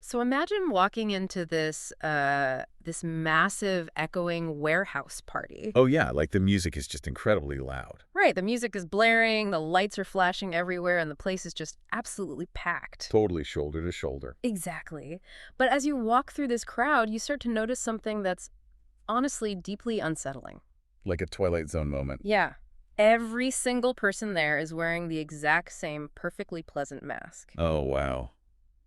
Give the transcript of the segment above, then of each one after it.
So imagine walking into this massive echoing warehouse party. Oh yeah, like the music is just incredibly loud. Right, the music is blaring, the lights are flashing everywhere, and the place is just absolutely packed. Totally shoulder to shoulder. Exactly. But as you walk through this crowd, you start to notice something that's honestly deeply unsettling. Like a Twilight Zone moment. Yeah. Every single person there is wearing the exact same perfectly pleasant mask. Oh wow.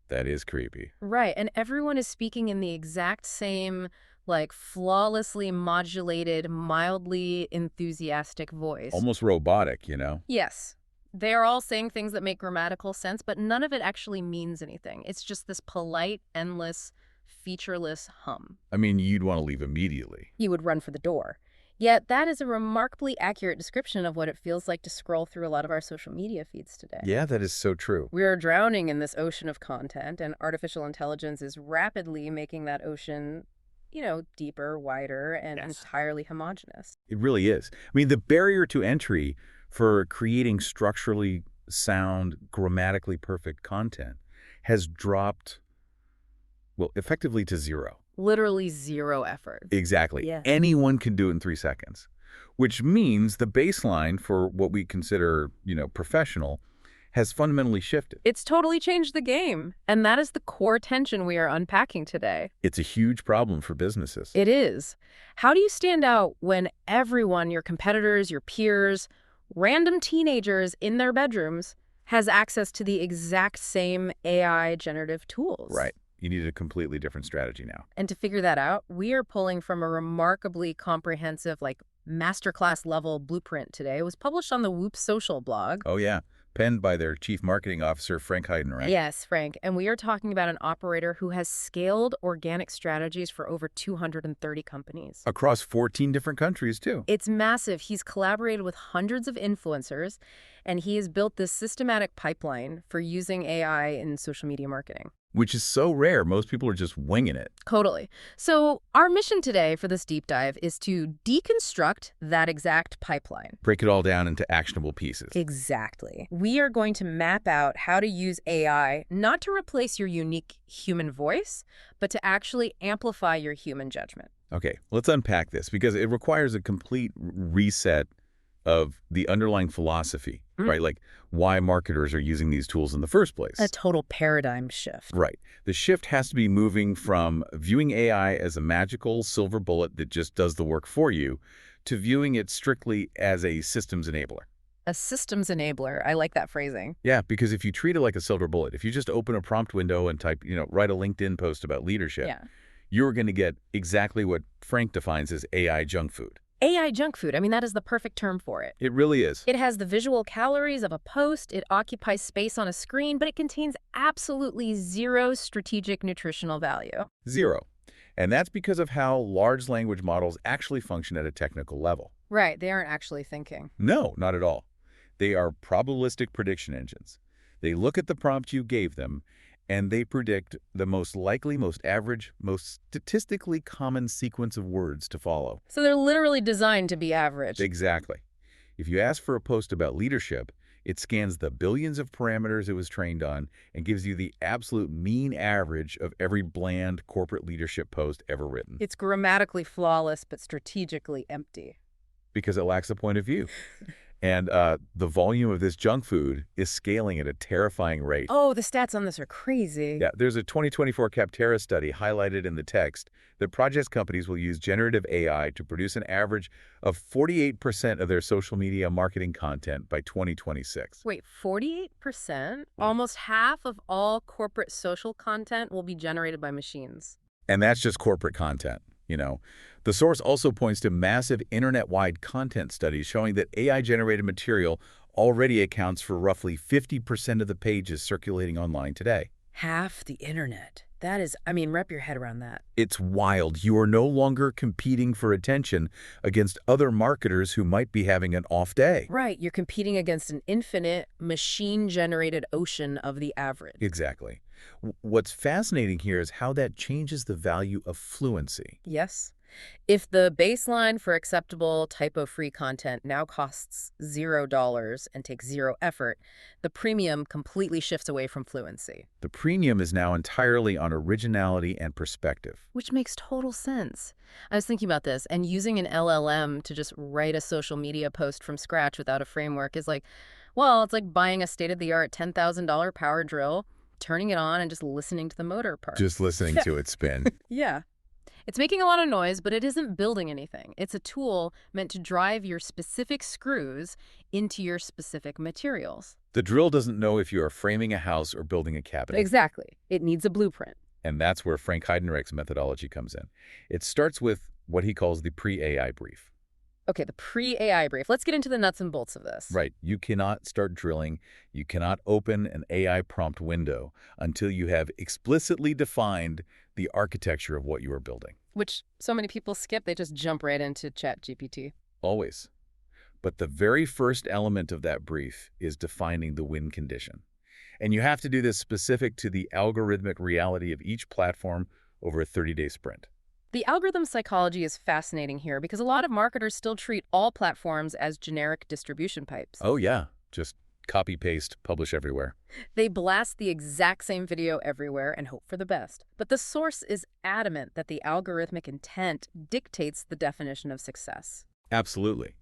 That is creepy. Right, and everyone is speaking in the exact same, like, flawlessly modulated, mildly enthusiastic voice. Almost robotic, you know? Yes. They are all saying things that make grammatical sense, but none of it actually means anything. It's just this polite, endless, featureless hum. I mean, you'd want to leave immediately. You would run for the door. Yet that is a remarkably accurate description of what it feels like to scroll through a lot of our social media feeds today. Yeah, that is so true. We are drowning in this ocean of content, and artificial intelligence is rapidly making that ocean, deeper, wider, and entirely homogenous. It really is. I mean, the barrier to entry for creating structurally sound, grammatically perfect content has dropped, well, effectively to zero. Literally zero effort. Exactly. Yeah. Anyone can do it in 3 seconds, which means the baseline for what we consider, professional has fundamentally shifted. It's totally changed the game, and that is the core tension we are unpacking today. It's a huge problem for businesses. It is. How do you stand out when everyone, your competitors, your peers, random teenagers in their bedrooms, has access to the exact same AI generative tools? Right. You need a completely different strategy now. And to figure that out, we are pulling from a remarkably comprehensive, masterclass level blueprint today. It was published on the Whoop Social blog. Oh, yeah. Penned by their chief marketing officer, Frank Heidenreich. Yes, Frank. And we are talking about an operator who has scaled organic strategies for over 230 companies. Across 14 different countries, too. It's massive. He's collaborated with hundreds of influencers, and he has built this systematic pipeline for using AI in social media marketing. Which is so rare. Most people are just winging it. Totally. So our mission today for this deep dive is to deconstruct that exact pipeline. Break it all down into actionable pieces. Exactly. We are going to map out how to use AI not to replace your unique human voice, but to actually amplify your human judgment. Okay, let's unpack this because it requires a complete reset of the underlying philosophy, right? Like why marketers are using these tools in the first place. A total paradigm shift. Right. The shift has to be moving from viewing AI as a magical silver bullet that just does the work for you to viewing it strictly as a systems enabler. A systems enabler. I like that phrasing. Yeah, because if you treat it like a silver bullet, if you just open a prompt window and type, write a LinkedIn post about leadership, you're going to get exactly what Frank defines as AI junk food. AI junk food. I mean, that is the perfect term for it. It really is. It has the visual calories of a post, it occupies space on a screen, but it contains absolutely zero strategic nutritional value. Zero. And that's because of how large language models actually function at a technical level. Right, they aren't actually thinking. No, not at all. They are probabilistic prediction engines. They look at the prompt you gave them, and they predict the most likely, most average, most statistically common sequence of words to follow. So they're literally designed to be average. Exactly. If you ask for a post about leadership, it scans the billions of parameters it was trained on and gives you the absolute mean average of every bland corporate leadership post ever written. It's grammatically flawless, but strategically empty. Because it lacks a point of view. And the volume of this junk food is scaling at a terrifying rate. Oh, the stats on this are crazy. Yeah, there's a 2024 Capterra study highlighted in the text that projects companies will use generative AI to produce an average of 48% of their social media marketing content by 2026. Wait, 48%? Almost half of all corporate social content will be generated by machines. And that's just corporate content. The source also points to massive internet-wide content studies showing that AI-generated material already accounts for roughly 50% of the pages circulating online today. Half the internet. That is, wrap your head around that. It's wild. You are no longer competing for attention against other marketers who might be having an off day. Right. You're competing against an infinite, machine-generated ocean of the average. Exactly. What's fascinating here is how that changes the value of fluency. Yes. If the baseline for acceptable typo-free content now costs $0 and takes zero effort, the premium completely shifts away from fluency. The premium is now entirely on originality and perspective. Which makes total sense. I was thinking about this, and using an LLM to just write a social media post from scratch without a framework is like, well, it's like buying a state-of-the-art $10,000 power drill, turning it on, and just listening to the motor Just parts. listening to it spin. Yeah. It's making a lot of noise, but it isn't building anything. It's a tool meant to drive your specific screws into your specific materials. The drill doesn't know if you are framing a house or building a cabinet. Exactly. It needs a blueprint. And that's where Frank Heidenreich's methodology comes in. It starts with what he calls the pre-AI brief. Okay, the pre-AI brief. Let's get into the nuts and bolts of this. Right. You cannot start drilling. You cannot open an AI prompt window until you have explicitly defined the architecture of what you are building. Which so many people skip. They just jump right into ChatGPT. Always. But the very first element of that brief is defining the win condition. And you have to do this specific to the algorithmic reality of each platform over a 30-day sprint. The algorithm psychology is fascinating here because a lot of marketers still treat all platforms as generic distribution pipes. Oh, yeah. Just copy, paste, publish everywhere. They blast the exact same video everywhere and hope for the best. But the source is adamant that the algorithmic intent dictates the definition of success. Absolutely.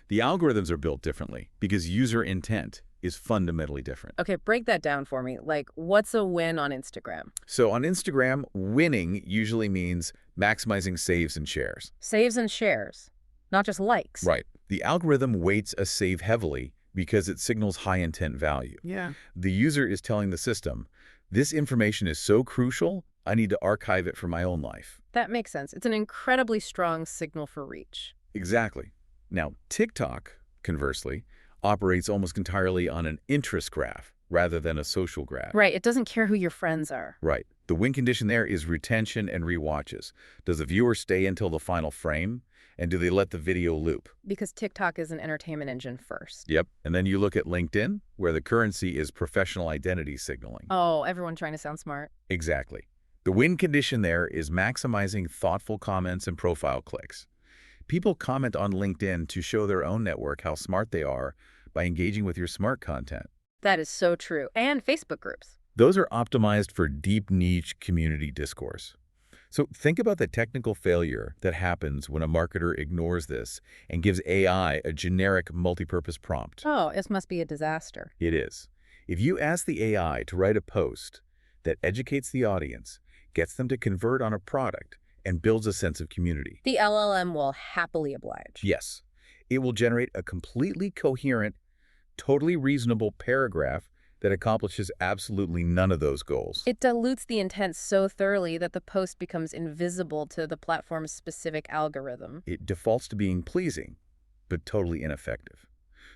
The algorithms are built differently because user intent is fundamentally different. Okay, break that down for me. Like, what's a win on Instagram? So on Instagram, winning usually means maximizing saves and shares. Saves and shares, not just likes. Right. The algorithm weights a save heavily because it signals high intent value. Yeah. The user is telling the system, this information is so crucial, I need to archive it for my own life. That makes sense. It's an incredibly strong signal for reach. Exactly. Now, TikTok, conversely, operates almost entirely on an interest graph rather than a social graph. Right. It doesn't care who your friends are. Right. The win condition there is retention and rewatches. Does the viewer stay until the final frame? And do they let the video loop? Because TikTok is an entertainment engine first. Yep. And then you look at LinkedIn, where the currency is professional identity signaling. Oh, everyone trying to sound smart. Exactly. The win condition there is maximizing thoughtful comments and profile clicks. People comment on LinkedIn to show their own network how smart they are by engaging with your smart content. That is so true. And Facebook groups. Those are optimized for deep niche community discourse. So think about the technical failure that happens when a marketer ignores this and gives AI a generic multipurpose prompt. Oh, this must be a disaster. It is. If you ask the AI to write a post that educates the audience, gets them to convert on a product, and builds a sense of community. The LLM will happily oblige. Yes, it will generate a completely coherent, totally reasonable paragraph that accomplishes absolutely none of those goals. It dilutes the intent so thoroughly that the post becomes invisible to the platform's specific algorithm. It defaults to being pleasing, but totally ineffective.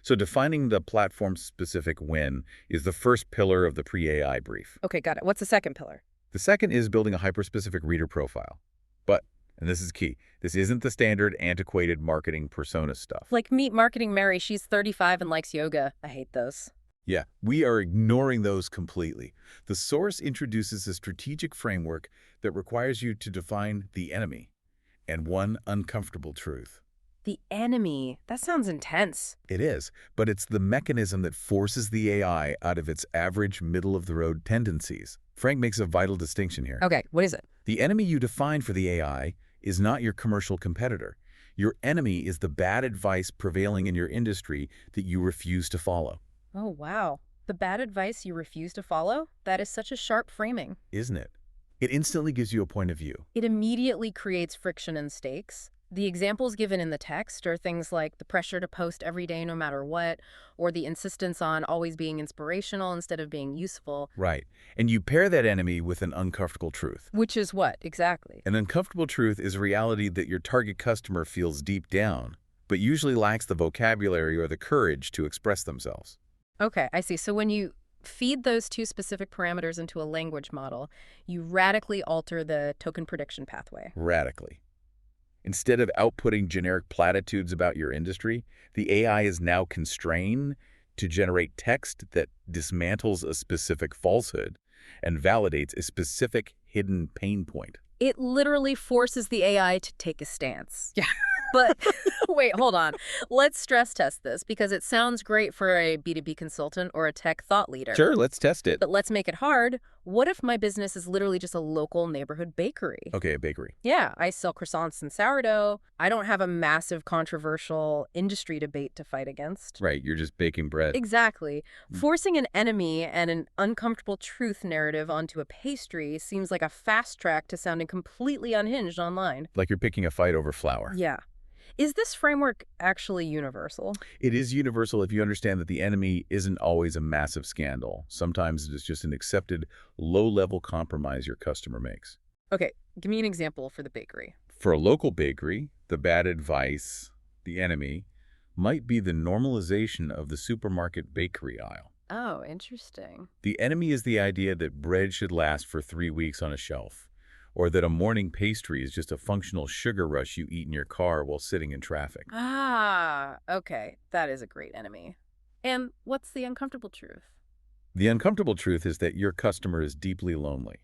So defining the platform-specific win is the first pillar of the pre-AI brief. Okay, got it. What's the second pillar? The second is building a hyper-specific reader profile. But, and this is key, this isn't the standard antiquated marketing persona stuff. Like meet Marketing Mary, she's 35 and likes yoga. I hate those. Yeah, we are ignoring those completely. The source introduces a strategic framework that requires you to define the enemy and one uncomfortable truth. The enemy. That sounds intense. It is, but it's the mechanism that forces the AI out of its average middle-of-the-road tendencies. Frank makes a vital distinction here. Okay, what is it? The enemy you define for the AI is not your commercial competitor. Your enemy is the bad advice prevailing in your industry that you refuse to follow. Oh, wow. The bad advice you refuse to follow? That is such a sharp framing. Isn't it? It instantly gives you a point of view. It immediately creates friction and stakes. The examples given in the text are things like the pressure to post every day no matter what, or the insistence on always being inspirational instead of being useful. Right. And you pair that enemy with an uncomfortable truth. Which is what, exactly? An uncomfortable truth is a reality that your target customer feels deep down, but usually lacks the vocabulary or the courage to express themselves. Okay, I see. So when you feed those two specific parameters into a language model, you radically alter the token prediction pathway. Radically. Instead of outputting generic platitudes about your industry, the AI is now constrained to generate text that dismantles a specific falsehood and validates a specific hidden pain point. It literally forces the AI to take a stance. Yeah. But wait, hold on. Let's stress test this because it sounds great for a B2B consultant or a tech thought leader. Sure, let's test it. But let's make it hard. What if my business is literally just a local neighborhood bakery? Okay, a bakery. Yeah, I sell croissants and sourdough. I don't have a massive controversial industry debate to fight against. Right, you're just baking bread. Exactly. Forcing an enemy and an uncomfortable truth narrative onto a pastry seems like a fast track to sounding completely unhinged online. Like you're picking a fight over flour. Yeah. Is this framework actually universal? It is universal if you understand that the enemy isn't always a massive scandal. Sometimes it is just an accepted, low-level compromise your customer makes. Okay, give me an example for the bakery. For a local bakery, the bad advice, the enemy, might be the normalization of the supermarket bakery aisle. Oh, interesting. The enemy is the idea that bread should last for 3 weeks on a shelf, or that a morning pastry is just a functional sugar rush you eat in your car while sitting in traffic. Ah, okay. That is a great enemy. And what's the uncomfortable truth? The uncomfortable truth is that your customer is deeply lonely,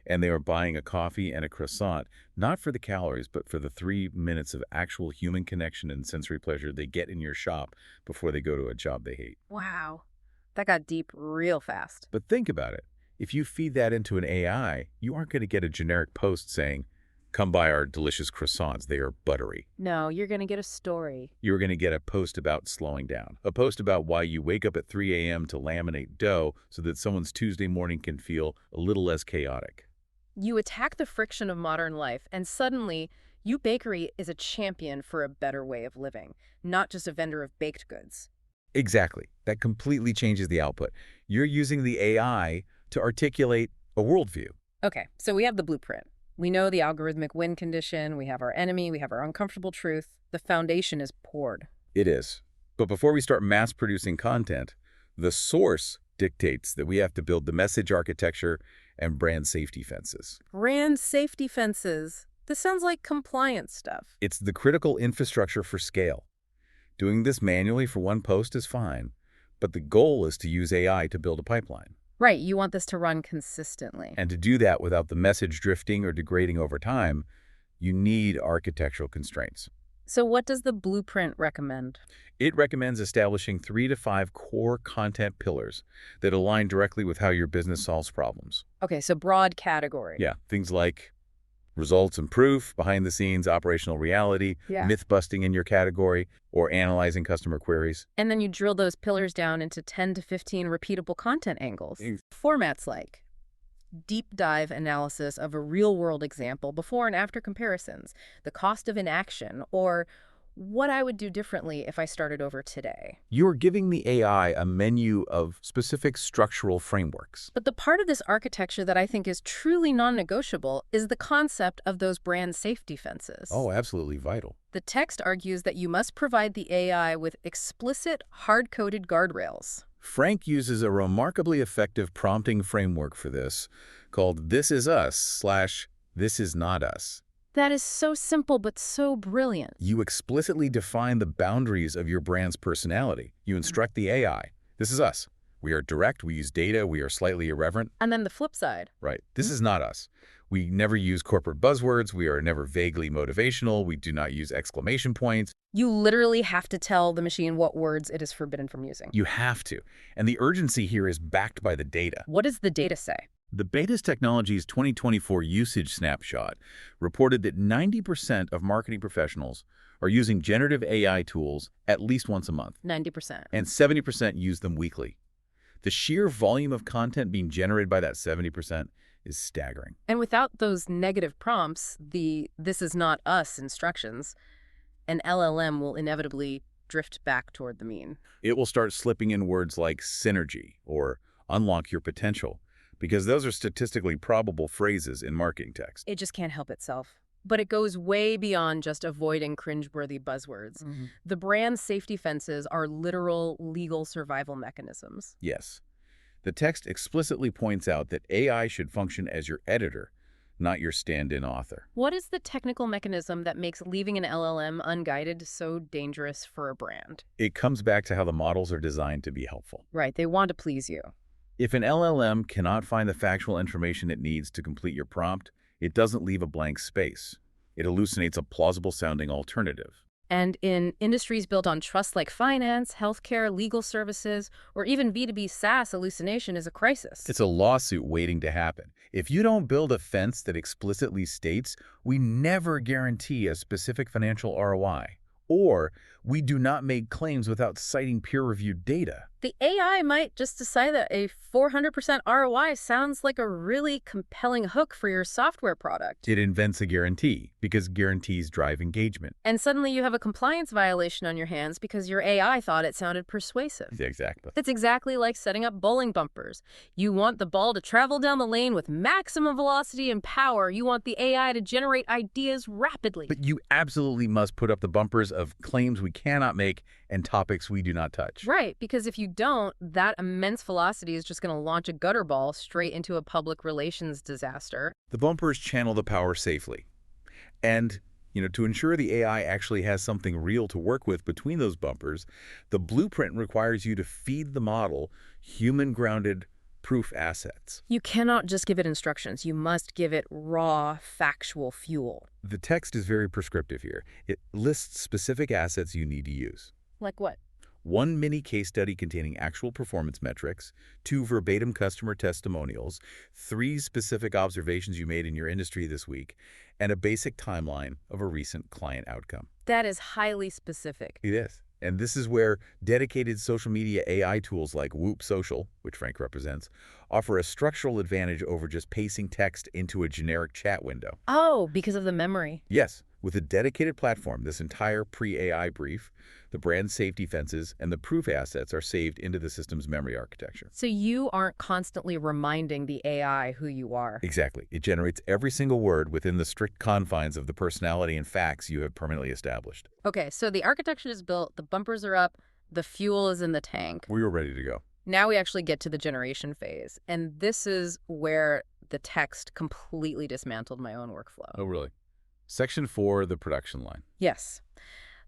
and they are buying a coffee and a croissant, not for the calories, but for the 3 minutes of actual human connection and sensory pleasure they get in your shop before they go to a job they hate. Wow. That got deep real fast. But think about it. If you feed that into an AI, you aren't going to get a generic post saying, "Come buy our delicious croissants, they are buttery." No, you're going to get a story. You're going to get a post about slowing down, a post about why you wake up at 3 a.m. to laminate dough so that someone's Tuesday morning can feel a little less chaotic. You attack the friction of modern life, and suddenly, you bakery is a champion for a better way of living, not just a vendor of baked goods. Exactly. That completely changes the output. You're using the AI to articulate a worldview. Okay, so we have the blueprint. We know the algorithmic win condition, we have our enemy, we have our uncomfortable truth. The foundation is poured. It is. But before we start mass-producing content, the source dictates that we have to build the message architecture and brand safety fences. Brand safety fences. This sounds like compliance stuff. It's the critical infrastructure for scale. Doing this manually for one post is fine, but the goal is to use AI to build a pipeline. Right, you want this to run consistently. And to do that without the message drifting or degrading over time, you need architectural constraints. So what does the blueprint recommend? It recommends establishing 3 to 5 core content pillars that align directly with how your business solves problems. Okay, so broad category. Yeah, things like results and proof, behind the scenes operational reality, Yeah. myth busting in your category, or analyzing customer queries. And then you drill those pillars down into 10 to 15 repeatable content angles. Formats like deep dive analysis of a real-world example, before and after comparisons, the cost of inaction, or what I would do differently if I started over today. You're giving the AI a menu of specific structural frameworks. But the part of this architecture that I think is truly non-negotiable is the concept of those brand safety fences. Oh, absolutely vital. The text argues that you must provide the AI with explicit, hard-coded guardrails. Frank uses a remarkably effective prompting framework for this called "This is us" / "This is not us." That is so simple but so brilliant. You explicitly define the boundaries of your brand's personality. You instruct the AI, "This is us. We are direct, we use data, we are slightly irreverent." And then the flip side. Right. "This is not us. We never use corporate buzzwords. We are never vaguely motivational. We do not use exclamation points." You literally have to tell the machine what words it is forbidden from using. You have to. And the urgency here is backed by the data. What does the data say? The Betas Technologies 2024 usage snapshot reported that 90% of marketing professionals are using generative AI tools at least once a month, 90%. and 70% use them weekly. The sheer volume of content being generated by that 70% is staggering. And without those negative prompts, the "this is not us" instructions, an LLM will inevitably drift back toward the mean. It will start slipping in words like synergy or unlock your potential, because those are statistically probable phrases in marketing text. It just can't help itself. But it goes way beyond just avoiding cringeworthy buzzwords. The brand safety fences are literal legal survival mechanisms. Yes. The text explicitly points out that AI should function as your editor, not your stand-in author. What is the technical mechanism that makes leaving an LLM unguided so dangerous for a brand? It comes back to how the models are designed to be helpful. Right, they want to please you. If an LLM cannot find the factual information it needs to complete your prompt, It doesn't leave a blank space. It hallucinates a plausible-sounding alternative. And in industries built on trust like finance, healthcare, legal services, or even B2B SaaS, hallucination is a crisis. It's a lawsuit waiting to happen. If you don't build a fence that explicitly states, we never guarantee a specific financial ROI, or we do not make claims without citing peer-reviewed data. The AI might just decide that a 400% ROI sounds like a really compelling hook for your software product. It invents a guarantee because guarantees drive engagement. And suddenly you have a compliance violation on your hands because your AI thought it sounded persuasive. Exactly. It's exactly like setting up bowling bumpers. You want the ball to travel down the lane with maximum velocity and power. You want the AI to generate ideas rapidly. But you absolutely must put up the bumpers of claims we cannot make and topics we do not touch. Right, because if you don't, that immense velocity is just going to launch a gutter ball straight into a public relations disaster. The bumpers channel the power safely. And, to ensure the AI actually has something real to work with between those bumpers, the blueprint requires you to feed the model human-grounded proof assets. You cannot just give it instructions. You must give it raw, factual fuel. The text is very prescriptive here. It lists specific assets you need to use. Like what? 1 mini case study containing actual performance metrics, 2 verbatim customer testimonials, 3 specific observations you made in your industry this week, and a basic timeline of a recent client outcome. That is highly specific. It is. And this is where dedicated social media AI tools like Whoop Social, which Frank represents, offer a structural advantage over just pasting text into a generic chat window. Oh, because of the memory. Yes. With a dedicated platform, this entire pre-AI brief, the brand safety fences, and the proof assets are saved into the system's memory architecture. So you aren't constantly reminding the AI who you are. Exactly. It generates every single word within the strict confines of the personality and facts you have permanently established. Okay, so the architecture is built, the bumpers are up, the fuel is in the tank. We were ready to go. Now we actually get to the generation phase, and this is where the text completely dismantled my own workflow. Oh, really? Section 4, the production line. Yes.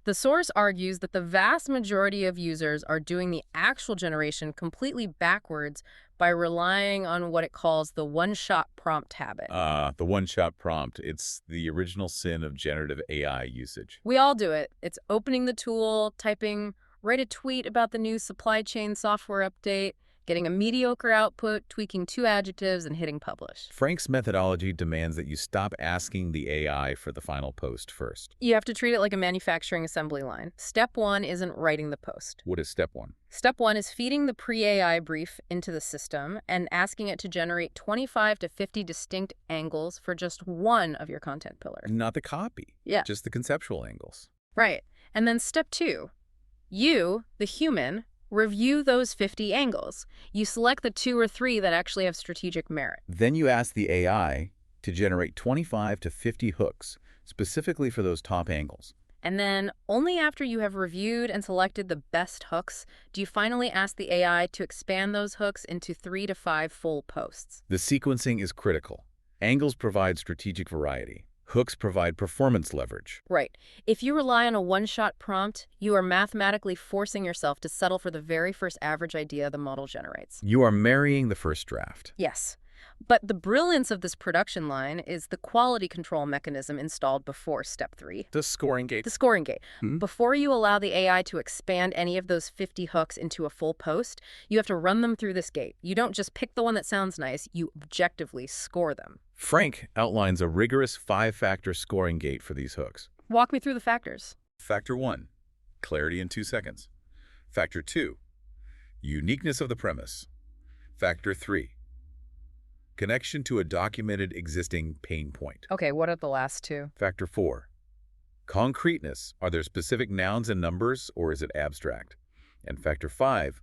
The source argues that the vast majority of users are doing the actual generation completely backwards by relying on what it calls the one-shot prompt habit. The one-shot prompt. It's the original sin of generative AI usage. We all do it. It's opening the tool, typing, write a tweet about the new supply chain software update, getting a mediocre output, tweaking 2 adjectives, and hitting publish. Frank's methodology demands that you stop asking the AI for the final post first. You have to treat it like a manufacturing assembly line. Step 1 isn't writing the post. What is step 1? Step 1 is feeding the pre-AI brief into the system and asking it to generate 25 to 50 distinct angles for just one of your content pillars. Not the copy. Yeah. Just the conceptual angles. Right. And then step 2, you, the human, review those 50 angles. You select the 2 or 3 that actually have strategic merit. Then you ask the AI to generate 25 to 50 hooks, specifically for those top angles. And then, only after you have reviewed and selected the best hooks, do you finally ask the AI to expand those hooks into 3 to 5 full posts. The sequencing is critical. Angles provide strategic variety. Hooks provide performance leverage. Right. If you rely on a one-shot prompt, you are mathematically forcing yourself to settle for the very first average idea the model generates. You are marrying the first draft. Yes. But the brilliance of this production line is the quality control mechanism installed before step 3. The scoring gate. The scoring gate. Before you allow the AI to expand any of those 50 hooks into a full post, you have to run them through this gate. You don't just pick the one that sounds nice, you objectively score them. Frank outlines a rigorous 5-factor scoring gate for these hooks. Walk me through the factors. Factor 1, clarity in 2 seconds. Factor 2, uniqueness of the premise. Factor 3, connection to a documented existing pain point. Okay, what are the last 2? Factor 4, concreteness. Are there specific nouns and numbers, or is it abstract? And Factor 5,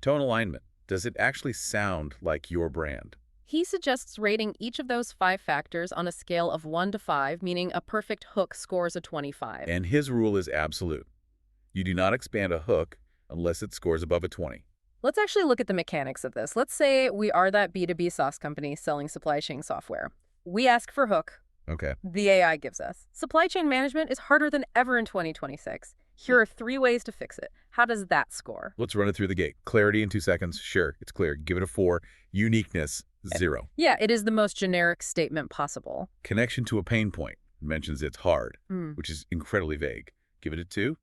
tone alignment. Does it actually sound like your brand? He suggests rating each of those 5 factors on a scale of 1 to 5, meaning a perfect hook scores a 25. And his rule is absolute. You do not expand a hook unless it scores above a 20. Let's actually look at the mechanics of this. Let's say we are that B2B SaaS company selling supply chain software. We ask for hook. Okay. The AI gives us. Supply chain management is harder than ever in 2026. Here are 3 ways to fix it. How does that score? Let's run it through the gate. Clarity in 2 seconds. Sure, it's clear. Give it a 4. Uniqueness, Zero. Yeah, it is the most generic statement possible. Connection to a pain point. Mentions it's hard, Hmm. which is incredibly vague. Give it a 2.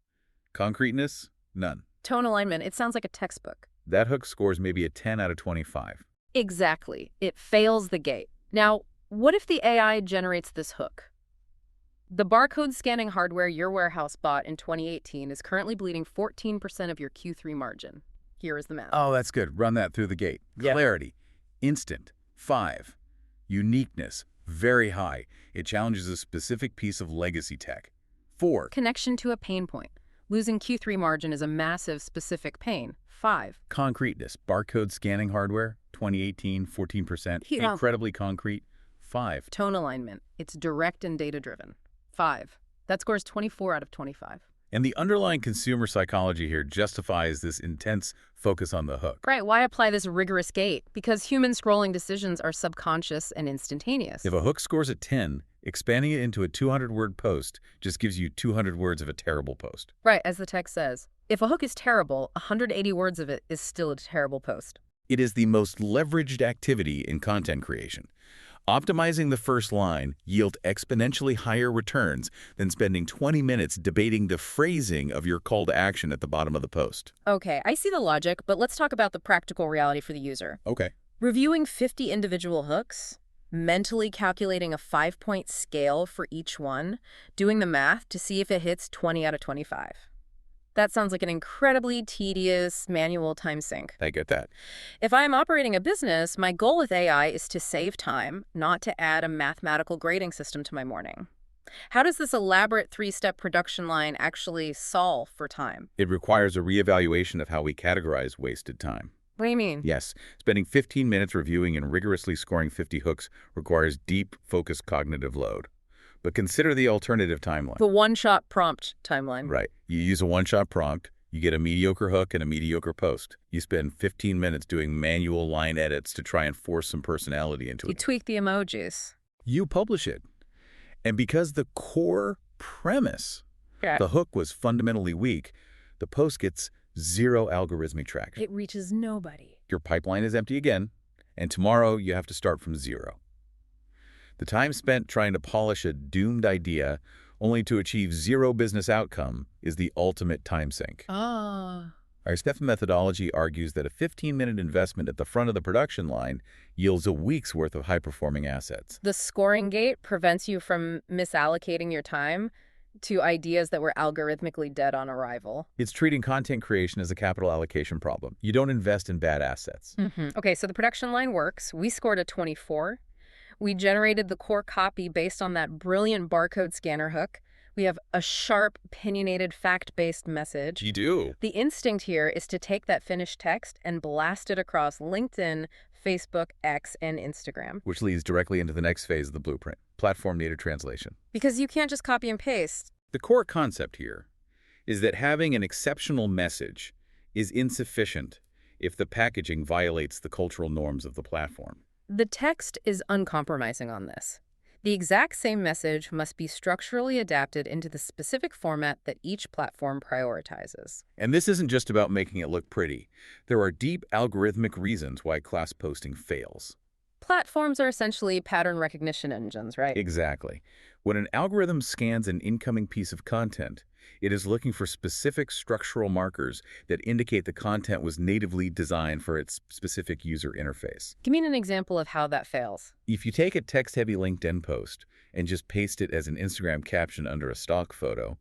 Concreteness? None. Tone alignment, it sounds like a textbook. That hook scores maybe a 10 out of 25. Exactly. It fails the gate. Now, what if the AI generates this hook? The barcode scanning hardware your warehouse bought in 2018 is currently bleeding 14% of your Q3 margin. Here is the math. Oh, that's good. Run that through the gate. Yeah. Clarity. Instant. 5. Uniqueness. Very high. It challenges a specific piece of legacy tech. 4. Connection to a pain point. Losing Q3 margin is a massive specific pain. 5. Concreteness. Barcode scanning hardware. 2018, 14%. Yeah. Incredibly concrete. 5. Tone alignment. It's direct and data-driven. 5. That scores 24 out of 25. And the underlying consumer psychology here justifies this intense focus on the hook. Right, why apply this rigorous gate? Because human scrolling decisions are subconscious and instantaneous. If a hook scores a 10, expanding it into a 200-word post just gives you 200 words of a terrible post. Right, as the text says. If a hook is terrible, 180 words of it is still a terrible post. It is the most leveraged activity in content creation. Optimizing the first line yields exponentially higher returns than spending 20 minutes debating the phrasing of your call to action at the bottom of the post. Okay, I see the logic, but let's talk about the practical reality for the user. Okay. Reviewing 50 individual hooks, mentally calculating a 5-point scale for each one, doing the math to see if it hits 20 out of 25. That sounds like an incredibly tedious manual time sink. I get that. If I'm operating a business, my goal with AI is to save time, not to add a mathematical grading system to my morning. How does this elaborate 3-step production line actually solve for time? It requires a reevaluation of how we categorize wasted time. What do you mean? Yes, spending 15 minutes reviewing and rigorously scoring 50 hooks requires deep, focused cognitive load. But consider the alternative timeline. The one-shot prompt timeline. Right. You use a one-shot prompt, you get a mediocre hook and a mediocre post. You spend 15 minutes doing manual line edits to try and force some personality into You it. tweak the emojis. You publish it. And because the core premise, the hook was fundamentally weak, the post gets 0 algorithmic traction. It reaches nobody. Your pipeline is empty again, and tomorrow you have to start from 0. The time spent trying to polish a doomed idea only to achieve 0 business outcome is the ultimate time sink. Ah. Our Stefan methodology argues that a 15-minute investment at the front of the production line yields a week's worth of high-performing assets. The scoring gate prevents you from misallocating your time to ideas that were algorithmically dead on arrival. It's treating content creation as a capital allocation problem. You don't invest in bad assets. Okay, so the production line works. We scored a 24. We generated the core copy based on that brilliant barcode scanner hook. We have a sharp, opinionated, fact-based message. You do. The instinct here is to take that finished text and blast it across LinkedIn, Facebook, X, and Instagram. Which leads directly into the next phase of the blueprint, platform native translation. Because you can't just copy and paste. The core concept here is that having an exceptional message is insufficient if the packaging violates the cultural norms of the platform. The text is uncompromising on this. The exact same message must be structurally adapted into the specific format that each platform prioritizes. And this isn't just about making it look pretty. There are deep algorithmic reasons why class posting fails. Platforms are essentially pattern recognition engines, right? Exactly. When an algorithm scans an incoming piece of content, it is looking for specific structural markers that indicate the content was natively designed for its specific user interface. Give me an example of how that fails. If you take a text-heavy LinkedIn post and just paste it as an Instagram caption under a stock photo,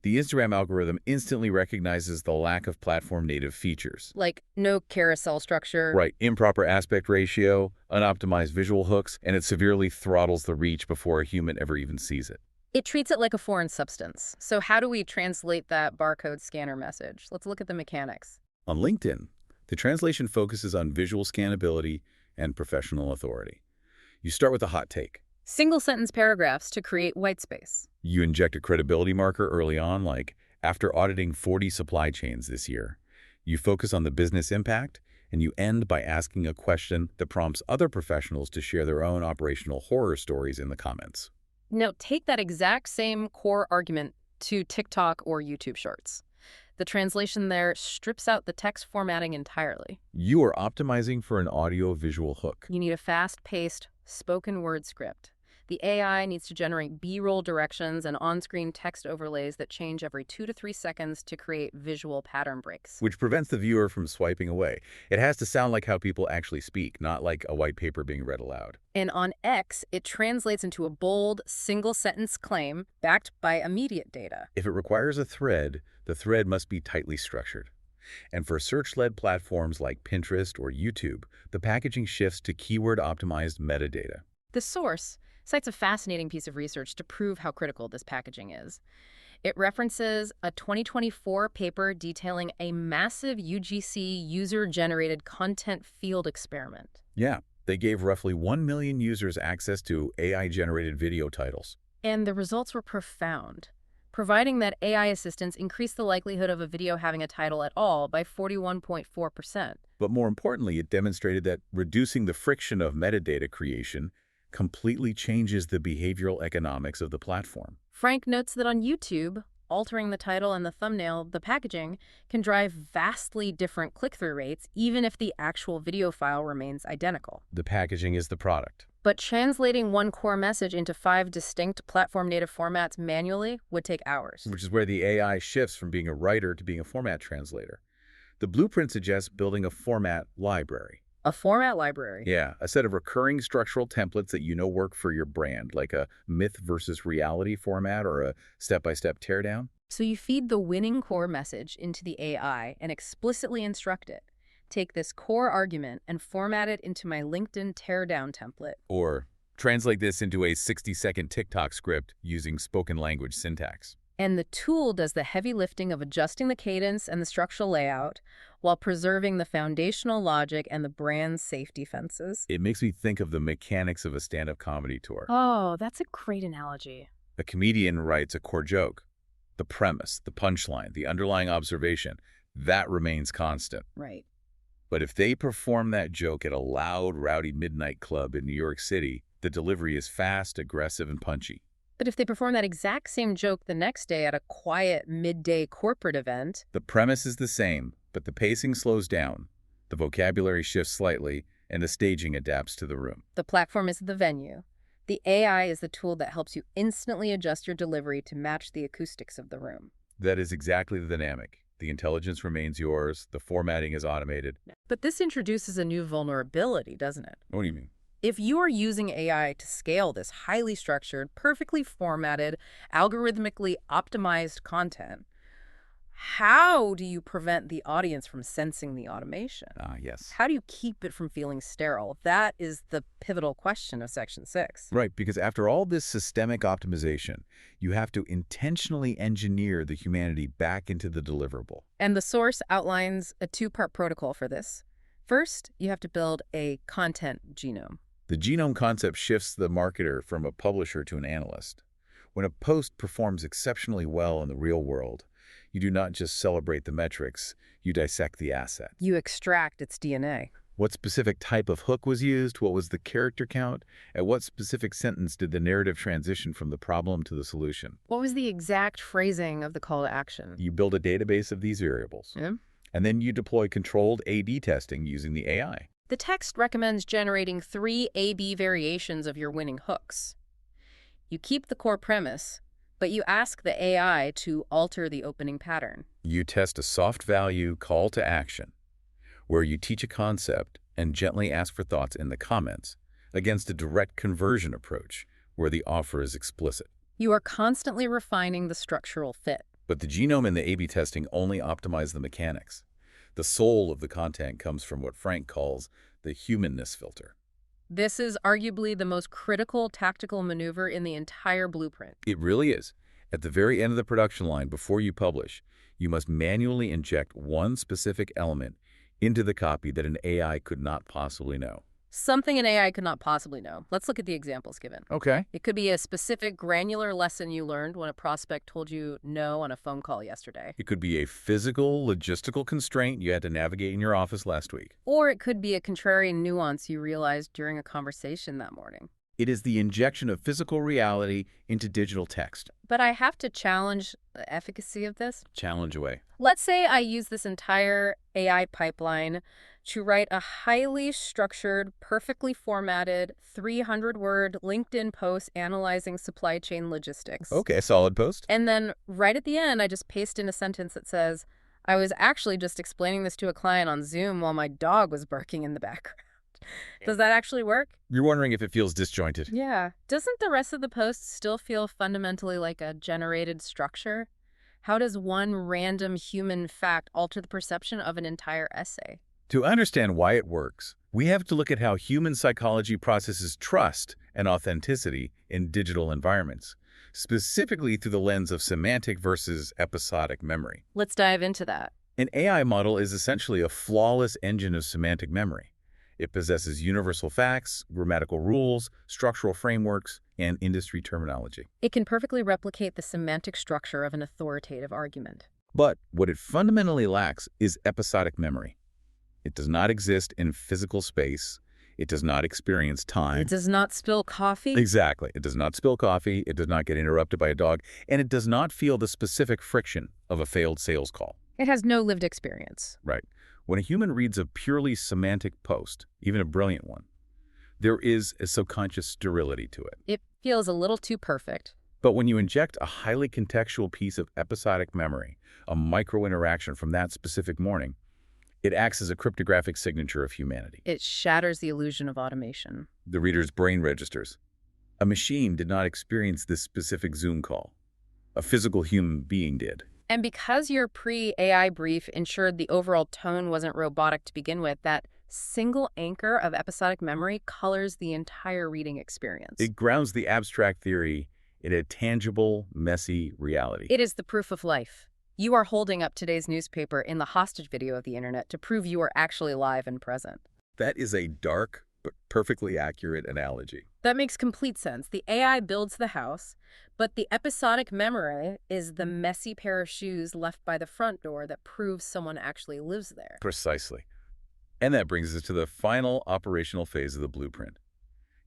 the Instagram algorithm instantly recognizes the lack of platform-native features. Like no carousel structure. Right, improper aspect ratio, unoptimized visual hooks, and it severely throttles the reach before a human ever even sees it. It treats it like a foreign substance. So how do we translate that barcode scanner message? Let's look at the mechanics. On LinkedIn, the translation focuses on visual scannability and professional authority. You start with a hot take. Single-sentence paragraphs to create white space. You inject a credibility marker early on, like, after auditing 40 supply chains this year. You focus on the business impact, and you end by asking a question that prompts other professionals to share their own operational horror stories in the comments. Now, take that exact same core argument to TikTok or YouTube Shorts. The translation there strips out the text formatting entirely. You are optimizing for an audio-visual hook. You need a fast-paced, spoken word script. The AI needs to generate B-roll directions and on-screen text overlays that change every 2 to 3 seconds to create visual pattern breaks. Which prevents the viewer from swiping away. It has to sound like how people actually speak, not like a white paper being read aloud. And on X, it translates into a bold, single-sentence claim backed by immediate data. If it requires a thread, the thread must be tightly structured. And for search-led platforms like Pinterest or YouTube, the packaging shifts to keyword-optimized metadata. The source cites a fascinating piece of research to prove how critical this packaging is. It references a 2024 paper detailing a massive UGC user-generated content field experiment. Yeah, they gave roughly 1 million users access to AI-generated video titles. And the results were profound, providing that AI assistants increased the likelihood of a video having a title at all by 41.4%. But more importantly, it demonstrated that reducing the friction of metadata creation completely changes the behavioral economics of the platform. Frank notes that on YouTube, altering the title and the thumbnail, the packaging, can drive vastly different click-through rates even if the actual video file remains identical. The packaging is the product. But translating one core message into 5 distinct platform-native formats manually would take hours. Which is where the AI shifts from being a writer to being a format translator. The blueprint suggests building a format library. A format library? Yeah, a set of recurring structural templates that you know work for your brand, like a myth versus reality format or a step-by-step teardown. So you feed the winning core message into the AI and explicitly instruct it. Take this core argument and format it into my LinkedIn teardown template. Or translate this into a 60-second TikTok script using spoken language syntax. And the tool does the heavy lifting of adjusting the cadence and the structural layout while preserving the foundational logic and the brand's safety fences. It makes me think of the mechanics of a stand-up comedy tour. Oh, that's a great analogy. A comedian writes a core joke. The premise, the punchline, the underlying observation, that remains constant. Right. But if they perform that joke at a loud, rowdy midnight club in New York City, the delivery is fast, aggressive, and punchy. But if they perform that exact same joke the next day at a quiet midday corporate event, the premise is the same, but the pacing slows down, the vocabulary shifts slightly, and the staging adapts to the room. The platform is the venue. The AI is the tool that helps you instantly adjust your delivery to match the acoustics of the room. That is exactly the dynamic. The intelligence remains yours, the formatting is automated. But this introduces a new vulnerability, doesn't it? What do you mean? If you are using AI to scale this highly structured, perfectly formatted, algorithmically optimized content, how do you prevent the audience from sensing the automation? Yes. How do you keep it from feeling sterile? That is the pivotal question of Section 6. Right, because after all this systemic optimization, you have to intentionally engineer the humanity back into the deliverable. And the source outlines a 2-part protocol for this. First, you have to build a content genome. The genome concept shifts the marketer from a publisher to an analyst. When a post performs exceptionally well in the real world, you do not just celebrate the metrics, you dissect the asset. You extract its DNA. What specific type of hook was used? What was the character count? At what specific sentence did the narrative transition from the problem to the solution? What was the exact phrasing of the call to action? You build a database of these variables. Yeah. And then you deploy controlled A/B testing using the AI. The text recommends generating 3 A/B variations of your winning hooks. You keep the core premise, but you ask the AI to alter the opening pattern. You test a soft value call to action, where you teach a concept and gently ask for thoughts in the comments, against a direct conversion approach, where the offer is explicit. You are constantly refining the structural fit. But the genome and the A/B testing only optimize the mechanics. The soul of the content comes from what Frank calls the humanness filter. This is arguably the most critical tactical maneuver in the entire blueprint. It really is. At the very end of the production line, before you publish, you must manually inject one specific element into the copy that an AI could not possibly know. Something an AI could not possibly know. Let's look at the examples given. Okay. It could be a specific granular lesson you learned when a prospect told you no on a phone call yesterday. It could be a physical, logistical constraint you had to navigate in your office last week. Or it could be a contrarian nuance you realized during a conversation that morning. It is the injection of physical reality into digital text. But I have to challenge the efficacy of this. Challenge away. Let's say I use this entire AI pipeline to write a highly structured, perfectly formatted, 300-word LinkedIn post analyzing supply chain logistics. Okay, solid post. And then right at the end, I just paste in a sentence that says, I was actually just explaining this to a client on Zoom while my dog was barking in the background. Does that actually work? You're wondering if it feels disjointed. Yeah. Doesn't the rest of the post still feel fundamentally like a generated structure? How does one random human fact alter the perception of an entire essay? To understand why it works, we have to look at how human psychology processes trust and authenticity in digital environments, specifically through the lens of semantic versus episodic memory. Let's dive into that. An AI model is essentially a flawless engine of semantic memory. It possesses universal facts, grammatical rules, structural frameworks, and industry terminology. It can perfectly replicate the semantic structure of an authoritative argument. But what it fundamentally lacks is episodic memory. It does not exist in physical space. It does not experience time. It does not spill coffee? Exactly. It does not spill coffee. It does not get interrupted by a dog. And it does not feel the specific friction of a failed sales call. It has no lived experience. Right. When a human reads a purely semantic post, even a brilliant one, there is a subconscious sterility to it. It feels a little too perfect. But when you inject a highly contextual piece of episodic memory, a micro-interaction from that specific morning, it acts as a cryptographic signature of humanity. It shatters the illusion of automation. The reader's brain registers. A machine did not experience this specific Zoom call. A physical human being did. And because your pre-AI brief ensured the overall tone wasn't robotic to begin with, that single anchor of episodic memory colors the entire reading experience. It grounds the abstract theory in a tangible, messy reality. It is the proof of life. You are holding up today's newspaper in the hostage video of the internet to prove you are actually live and present. That is a dark but perfectly accurate analogy. That makes complete sense. The AI builds the house, but the episodic memory is the messy pair of shoes left by the front door that proves someone actually lives there. Precisely. And that brings us to the final operational phase of the blueprint.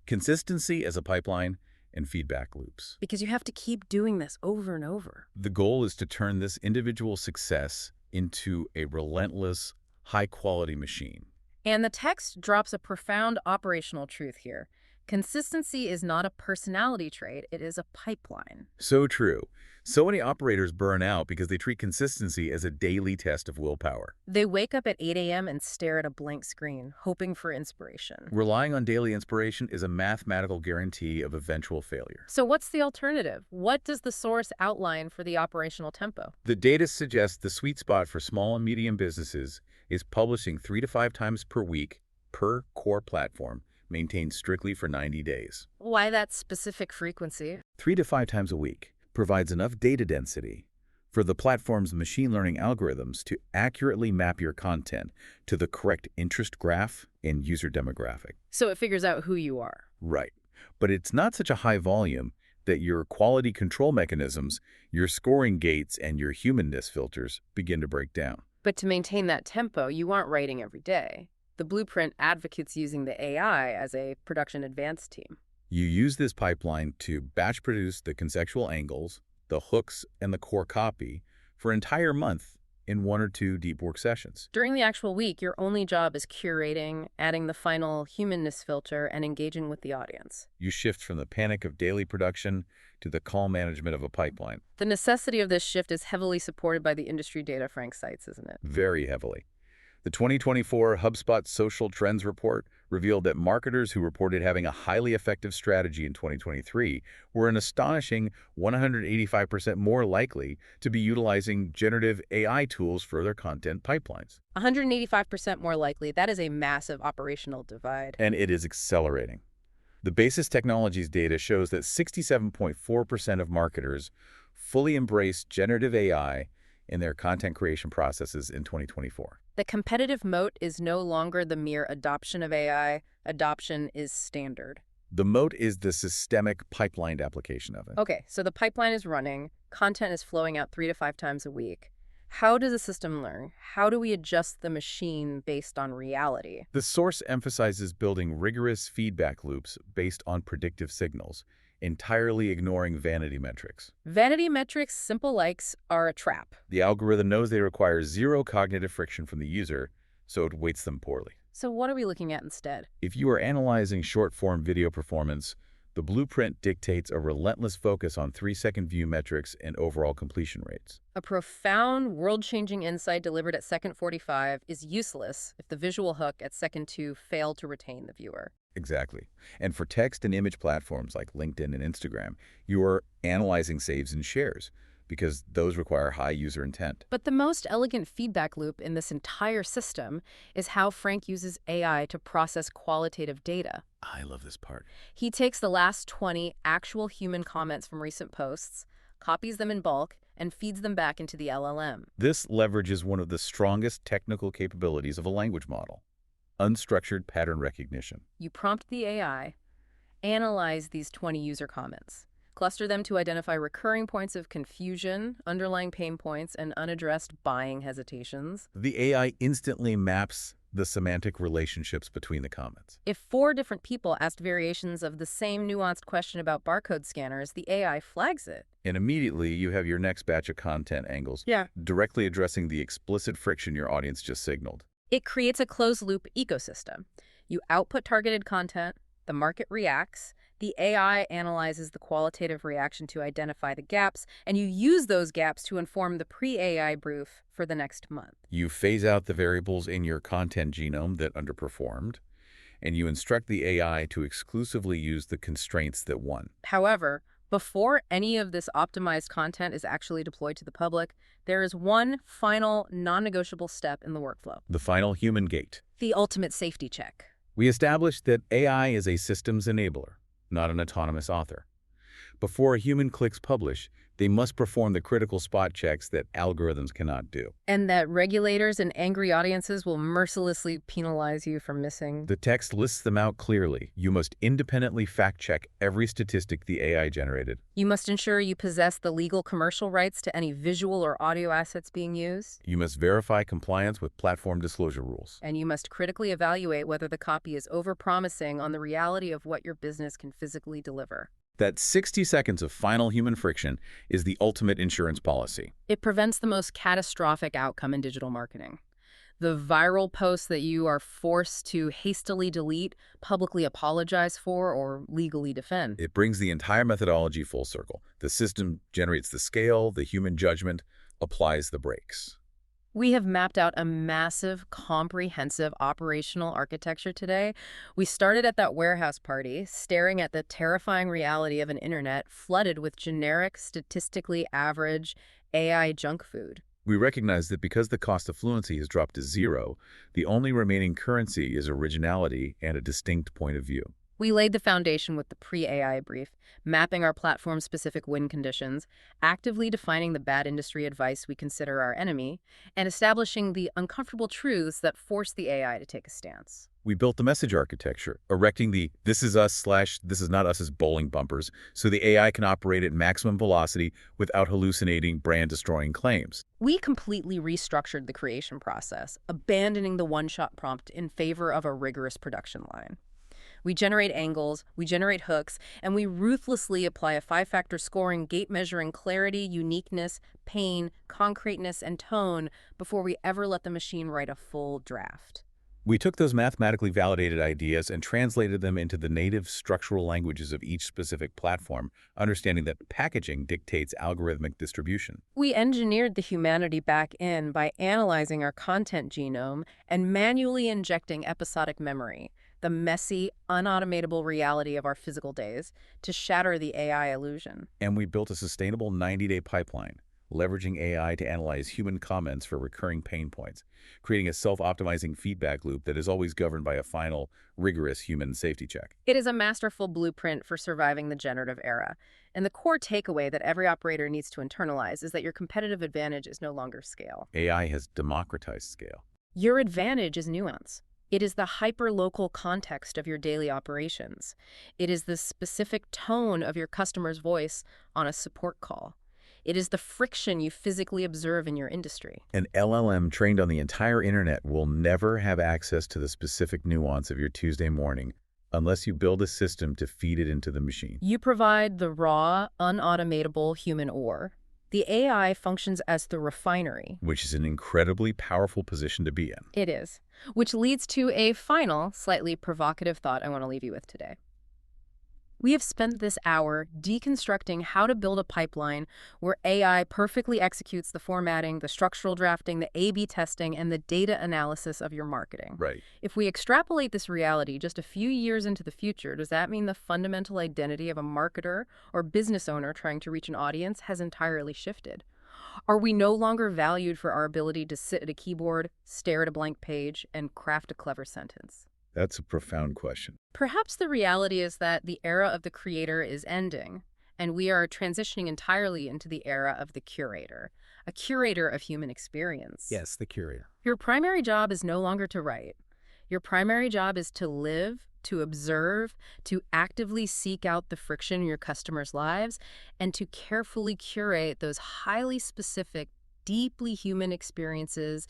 Consistency as a pipeline and feedback loops. Because you have to keep doing this over and over. The goal is to turn this individual success into a relentless, high-quality machine. And the text drops a profound operational truth here. Consistency is not a personality trait, it is a pipeline. So true. So many operators burn out because they treat consistency as a daily test of willpower. They wake up at 8 a.m. and stare at a blank screen, hoping for inspiration. Relying on daily inspiration is a mathematical guarantee of eventual failure. So what's the alternative? What does the source outline for the operational tempo? The data suggests the sweet spot for small and medium businesses is publishing 3 to 5 times per week per core platform, maintained strictly for 90 days. Why that specific frequency? 3 to 5 times a week provides enough data density for the platform's machine learning algorithms to accurately map your content to the correct interest graph and user demographic. So it figures out who you are. Right. But it's not such a high volume that your quality control mechanisms, your scoring gates, and your humanness filters begin to break down. But to maintain that tempo, you aren't writing every day. The blueprint advocates using the AI as a production advance team. You use this pipeline to batch produce the conceptual angles, the hooks, and the core copy for an entire month in 1 or 2 deep work sessions. During the actual week, your only job is curating, adding the final humanness filter, and engaging with the audience. You shift from the panic of daily production to the calm management of a pipeline. The necessity of this shift is heavily supported by the industry data Frank cites, isn't it? Very heavily. The 2024 HubSpot Social Trends Report revealed that marketers who reported having a highly effective strategy in 2023 were an astonishing 185% more likely to be utilizing generative AI tools for their content pipelines. 185% more likely. That is a massive operational divide. And it is accelerating. The Basis Technologies data shows that 67.4% of marketers fully embraced generative AI in their content creation processes in 2024. The competitive moat is no longer the mere adoption of AI. Adoption is standard. The moat is the systemic pipelined application of it. Okay, so the pipeline is running, content is flowing out 3 to 5 times a week. How does a system learn? How do we adjust the machine based on reality? The source emphasizes building rigorous feedback loops based on predictive signals, entirely ignoring vanity metrics. Vanity metrics, simple likes, are a trap. The algorithm knows they require zero cognitive friction from the user, so it weights them poorly. So what are we looking at instead? If you are analyzing short-form video performance, the blueprint dictates a relentless focus on 3-second view metrics and overall completion rates. A profound, world-changing insight delivered at second 45 is useless if the visual hook at second 2 failed to retain the viewer. Exactly. And for text and image platforms like LinkedIn and Instagram, you are analyzing saves and shares because those require high user intent. But the most elegant feedback loop in this entire system is how Frank uses AI to process qualitative data. I love this part. He takes the last 20 actual human comments from recent posts, copies them in bulk, and feeds them back into the LLM. This leverages one of the strongest technical capabilities of a language model: unstructured pattern recognition. You prompt the AI, analyze these 20 user comments, cluster them to identify recurring points of confusion, underlying pain points, and unaddressed buying hesitations. The AI instantly maps the semantic relationships between the comments. If 4 different people asked variations of the same nuanced question about barcode scanners, the AI flags it. And immediately you have your next batch of content angles directly addressing the explicit friction your audience just signaled. It creates a closed-loop ecosystem. You output targeted content, the market reacts, the AI analyzes the qualitative reaction to identify the gaps, and you use those gaps to inform the pre-AI brief for the next month. You phase out the variables in your content genome that underperformed, and you instruct the AI to exclusively use the constraints that won. However, before any of this optimized content is actually deployed to the public, there is one final non-negotiable step in the workflow: The final human gate. the ultimate safety check. We established that AI is a systems enabler, not an autonomous author. Before a human clicks publish, they must perform the critical spot checks that algorithms cannot do. And that regulators and angry audiences will mercilessly penalize you for missing. The text lists them out clearly. You must independently fact-check every statistic the AI generated. You must ensure you possess the legal commercial rights to any visual or audio assets being used. You must verify compliance with platform disclosure rules. And you must critically evaluate whether the copy is overpromising on the reality of what your business can physically deliver. That 60 seconds of final human friction is the ultimate insurance policy. It prevents the most catastrophic outcome in digital marketing: the viral post that you are forced to hastily delete, publicly apologize for, or legally defend. It brings the entire methodology full circle. The system generates the scale, the human judgment applies the brakes. We have mapped out a massive, comprehensive operational architecture today. We started at that warehouse party, staring at the terrifying reality of an internet flooded with generic, statistically average AI junk food. We recognize that because the cost of fluency has dropped to zero, the only remaining currency is originality and a distinct point of view. We laid the foundation with the pre-AI brief, mapping our platform-specific win conditions, actively defining the bad industry advice we consider our enemy, and establishing the uncomfortable truths that force the AI to take a stance. We built the message architecture, erecting the "this is us" / "this is not us" as bowling bumpers, so the AI can operate at maximum velocity without hallucinating brand-destroying claims. We completely restructured the creation process, abandoning the one-shot prompt in favor of a rigorous production line. We generate angles, we generate hooks, and we ruthlessly apply a 5-factor scoring, gate measuring clarity, uniqueness, pain, concreteness, and tone before we ever let the machine write a full draft. We took those mathematically validated ideas and translated them into the native structural languages of each specific platform, understanding that packaging dictates algorithmic distribution. We engineered the humanity back in by analyzing our content genome and manually injecting episodic memory, the messy, unautomatable reality of our physical days, to shatter the AI illusion. And we built a sustainable 90-day pipeline, leveraging AI to analyze human comments for recurring pain points, creating a self-optimizing feedback loop that is always governed by a final, rigorous human safety check. It is a masterful blueprint for surviving the generative era. And the core takeaway that every operator needs to internalize is that your competitive advantage is no longer scale. AI has democratized scale. Your advantage is nuance. It is the hyper-local context of your daily operations. It is the specific tone of your customer's voice on a support call. It is the friction you physically observe in your industry. An LLM trained on the entire internet will never have access to the specific nuance of your Tuesday morning unless you build a system to feed it into the machine. You provide the raw, unautomatable human ore. The AI functions as the refinery. Which is an incredibly powerful position to be in. It is. Which leads to a final, slightly provocative thought I want to leave you with today. We have spent this hour deconstructing how to build a pipeline where AI perfectly executes the formatting, the structural drafting, the A/B testing, and the data analysis of your marketing. Right. If we extrapolate this reality just a few years into the future, does that mean the fundamental identity of a marketer or business owner trying to reach an audience has entirely shifted? Are we no longer valued for our ability to sit at a keyboard, stare at a blank page, and craft a clever sentence? That's a profound question. Perhaps the reality is that the era of the creator is ending, and we are transitioning entirely into the era of the curator, a curator of human experience. Yes, the curator. Your primary job is no longer to write. Your primary job is to live, to observe, to actively seek out the friction in your customers' lives, and to carefully curate those highly specific, deeply human experiences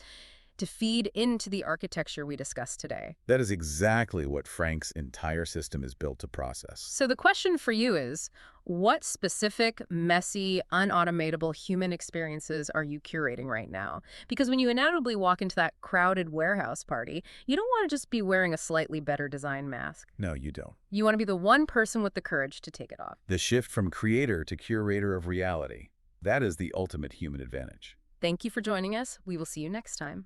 to feed into the architecture we discussed today. That is exactly what Frank's entire system is built to process. So the question for you is, what specific, messy, unautomatable human experiences are you curating right now? Because when you inevitably walk into that crowded warehouse party, you don't want to just be wearing a slightly better design mask. No, you don't. You want to be the one person with the courage to take it off. The shift from creator to curator of reality, that is the ultimate human advantage. Thank you for joining us. We will see you next time.